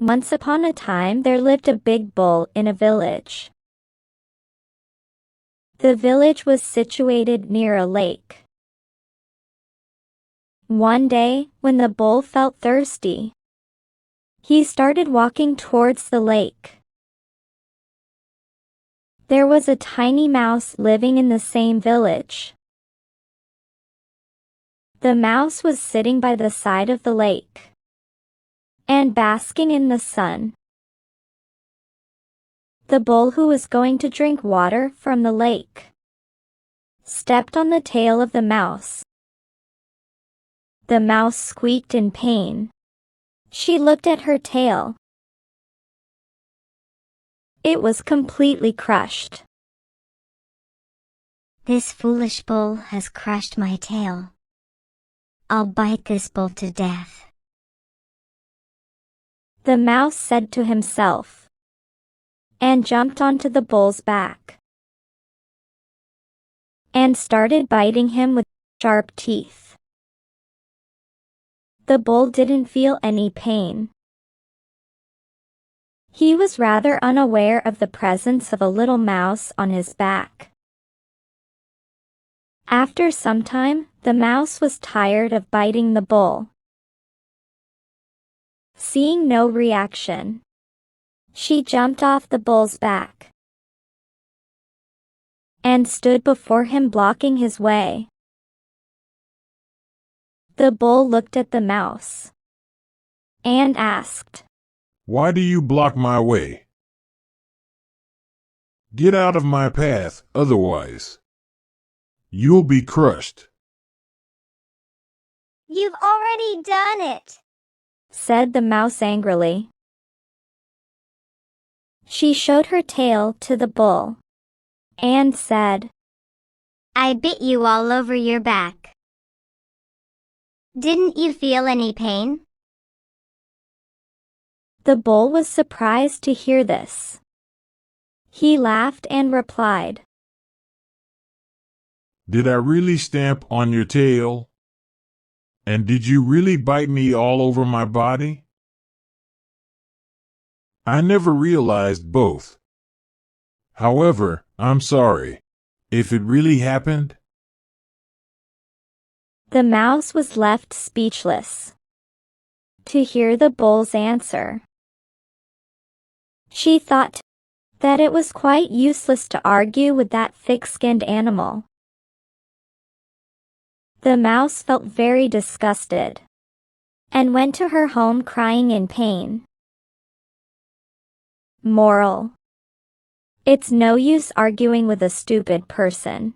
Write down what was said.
Once upon a time there lived a big bull in a village. The village was situated near a lake. One day, when the bull felt thirsty, he started walking towards the lake. There was a tiny mouse living in the same village. The mouse was sitting by the side of the lake and basking in the sun. The bull, who was going to drink water from the lake, stepped on the tail of the mouse. The mouse squeaked in pain. She looked at her tail. It was completely crushed. This foolish bull has crushed my tail. I'll bite this bull to death, the mouse said to himself, and jumped onto the bull's back and started biting him with sharp teeth. The bull didn't feel any pain. He was rather unaware of the presence of a little mouse on his back. After some time, the mouse was tired of biting the bull. Seeing no reaction, she jumped off the bull's back and stood before him, blocking his way. The bull looked at the mouse and asked, "Why do you block my way? Get out of my path, otherwise you'll be crushed." "You've already done it," said the mouse angrily. She showed her tail to the bull and said, "I bit you all over your back. Didn't you feel any pain?" The bull was surprised to hear this. He laughed and replied, "Did I really stamp on your tail? And did you really bite me all over my body? I never realized both. However, I'm sorry if it really happened." The mouse was left speechless to hear the bull's answer. She thought that it was quite useless to argue with that thick-skinned animal. The mouse felt very disgusted and went to her home crying in pain. Moral: it's no use arguing with a stupid person.